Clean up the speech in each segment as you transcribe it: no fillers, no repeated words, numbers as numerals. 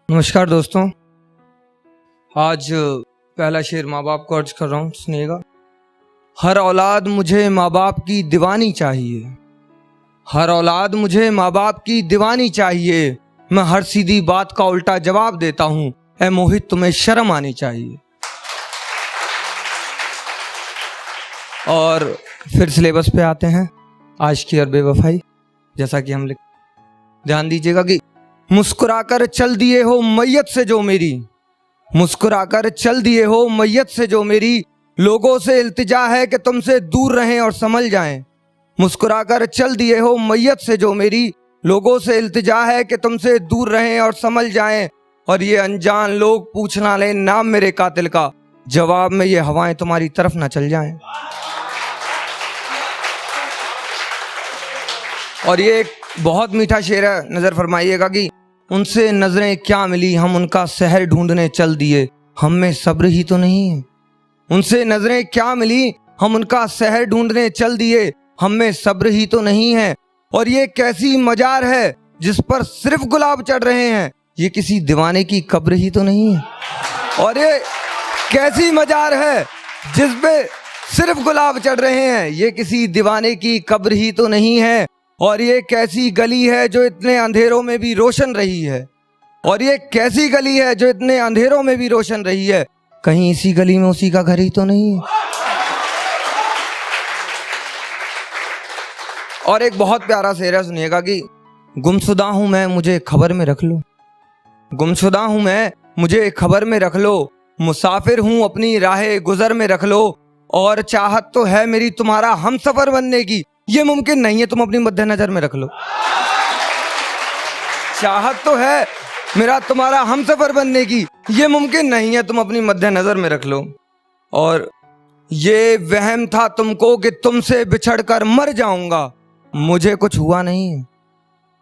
नमस्कार दोस्तों, आज पहला शेर माँ बाप को अर्ज कर रहा हूँ, सुनिएगा। हर औलाद मुझे माँ बाप की दीवानी चाहिए, हर औलाद मुझे माँ बाप की दीवानी चाहिए। मैं हर सीधी बात का उल्टा जवाब देता हूँ, ऐ मोहित तुम्हें शर्म आनी चाहिए। और फिर सिलेबस पे आते हैं, आज की और बेवफाई। जैसा कि हम ध्यान दीजिएगा कि मुस्कुराकर चल दिए हो मैयत से जो मेरी, मुस्कुराकर चल दिए हो मैयत से जो मेरी, लोगों से इल्तिजा है कि तुमसे दूर रहें और संभल जाएं। मुस्कुराकर चल दिए हो मैयत से जो मेरी, लोगों से इल्तिजा है कि तुमसे दूर रहें और संभल जाएं। और ये अनजान लोग पूछना लें नाम मेरे कातिल का, जवाब में ये हवाएं तुम्हारी तरफ ना चल जाएं। और ये एक बहुत मीठा शेर है, नजर फरमाइएगा कि उनसे नजरें क्या मिली, हम उनका शहर ढूंढने चल दिए, हम में सब्र ही तो नहीं है। उनसे नजरें क्या मिली, हम उनका शहर ढूंढने चल दिए, हम में सब्र ही तो नहीं है। और ये कैसी मजार है जिस पर सिर्फ गुलाब चढ़ रहे हैं, ये किसी दीवाने की कब्र ही तो नहीं है। और ये कैसी मजार है जिस पे सिर्फ गुलाब चढ़ रहे हैं, ये किसी दीवाने की कब्र ही तो नहीं है। और ये कैसी गली है जो इतने अंधेरों में भी रोशन रही है, और ये कैसी गली है जो इतने अंधेरों में भी रोशन रही है, कहीं इसी गली में उसी का घर ही तो नहीं है। और एक बहुत प्यारा शेर है, सुनिएगा कि गुमशुदा हूं मैं, मुझे खबर में रख लो, गुमशुदा हूं मैं, मुझे खबर में रख लो, मुसाफिर हूं अपनी राहे गुजर में रख लो। और चाहत तो है मेरी तुम्हारा हम सफर बनने की, ये मुमकिन नहीं है तुम अपनी मध्य नजर में रख लो। चाहत तो है मेरा तुम्हारा हम सफर बनने की, ये मुमकिन नहीं है तुम अपनी मध्य नजर में रख लो। और ये वहम था तुमको कि तुमसे बिछड़कर मर जाऊंगा, मुझे कुछ हुआ नहीं है।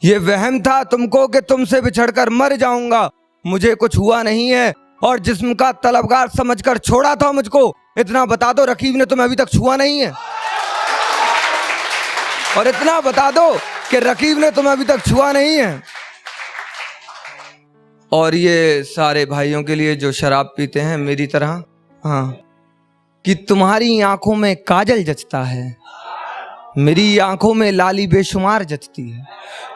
ये वहम था तुमको कि तुमसे बिछड़कर मर जाऊंगा, मुझे कुछ हुआ नहीं है। और जिस्म का तलबगार समझकर छोड़ा था मुझको, इतना बता दो रकीब ने तुम्हें अभी तक छुआ नहीं है। और इतना बता दो कि रकीब ने तुम्हें अभी तक छुआ नहीं है। और ये सारे भाइयों के लिए जो शराब पीते हैं मेरी तरह, हाँ, कि तुम्हारी आंखों में काजल जचता है, मेरी आंखों में लाली बेशुमार जचती है।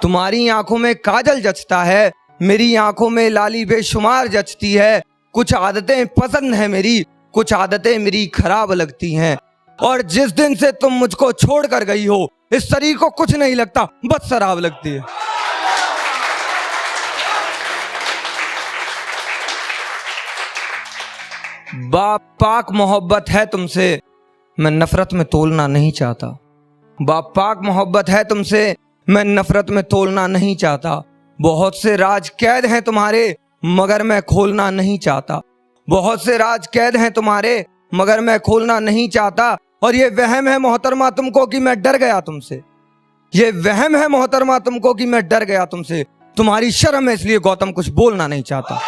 तुम्हारी आंखों में काजल जचता है, मेरी आंखों में लाली बेशुमार जचती है। कुछ आदतें पसंद है मेरी, कुछ आदतें मेरी खराब लगती हैं। और जिस दिन से तुम मुझको छोड़ कर गई हो, इस शरीर को कुछ नहीं लगता, बस शराब लगती है। बाप पाक मोहब्बत है तुमसे, मैं नफरत में तोलना नहीं चाहता। बाप पाक मोहब्बत है तुमसे, मैं नफरत में तोलना नहीं चाहता। बहुत से राज कैद हैं तुम्हारे, मगर मैं खोलना नहीं चाहता। बहुत से राज कैद हैं तुम्हारे, मगर मैं खोलना नहीं चाहता। और ये वहम है मोहतरमा तुमको कि मैं डर गया तुमसे, ये वहम है मोहतरमा तुमको कि मैं डर गया तुमसे। तुम्हारी शर्म है इसलिए गौतम कुछ बोलना नहीं चाहता।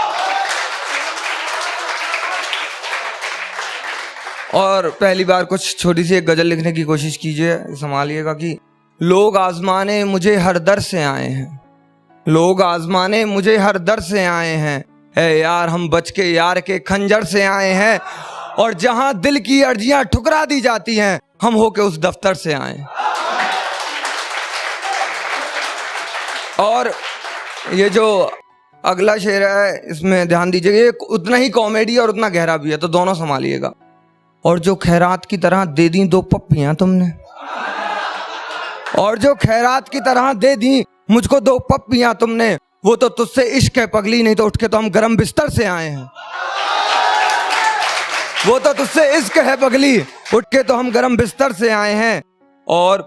और पहली बार कुछ छोटी सी एक गजल लिखने की कोशिश कीजिए, संभालिएगा कि लोग आजमाने मुझे हर दर से आए हैं, लोग आजमाने मुझे हर दर से आए हैं, ऐ यार हम बच के यार के खंजर से आए हैं। और जहां दिल की अर्जियां ठुकरा दी जाती हैं, हम होके उस दफ्तर से आए। और ये जो अगला शेर है इसमें ध्यान दीजिएगा, ये उतना ही कॉमेडी और उतना गहरा भी है, तो दोनों संभालिएगा। और जो खैरात की तरह दे दी दो पप्पियां तुमने, और जो खैरात की तरह दे दी मुझको दो पप्पियां तुमने, वो तो तुझसे इश्क है पगली, नहीं तो उठ के तो हम गरम बिस्तर से आए हैं। वो तो तुझसे इश्क है पगली, उठ के तो हम गरम बिस्तर से आए हैं। और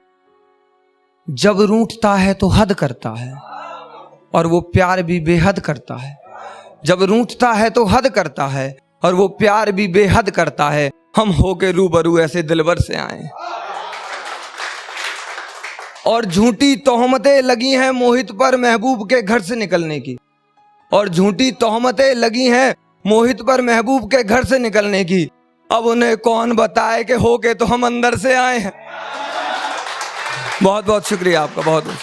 जब रूठता है तो हद करता है, और वो प्यार भी बेहद करता है। जब रूठता है तो हद करता है, और वो प्यार भी बेहद करता है। हम होके रूबरू ऐसे दिलबर से आए। और झूठी तोहमतें लगी हैं मोहित पर महबूब के घर से निकलने की, और झूठी तोहमतें लगी हैं मोहित पर महबूब के घर से निकलने की। अब उन्हें कौन बताए कि होके तो हम अंदर से आए हैं। बहुत बहुत शुक्रिया आपका, बहुत बहुत।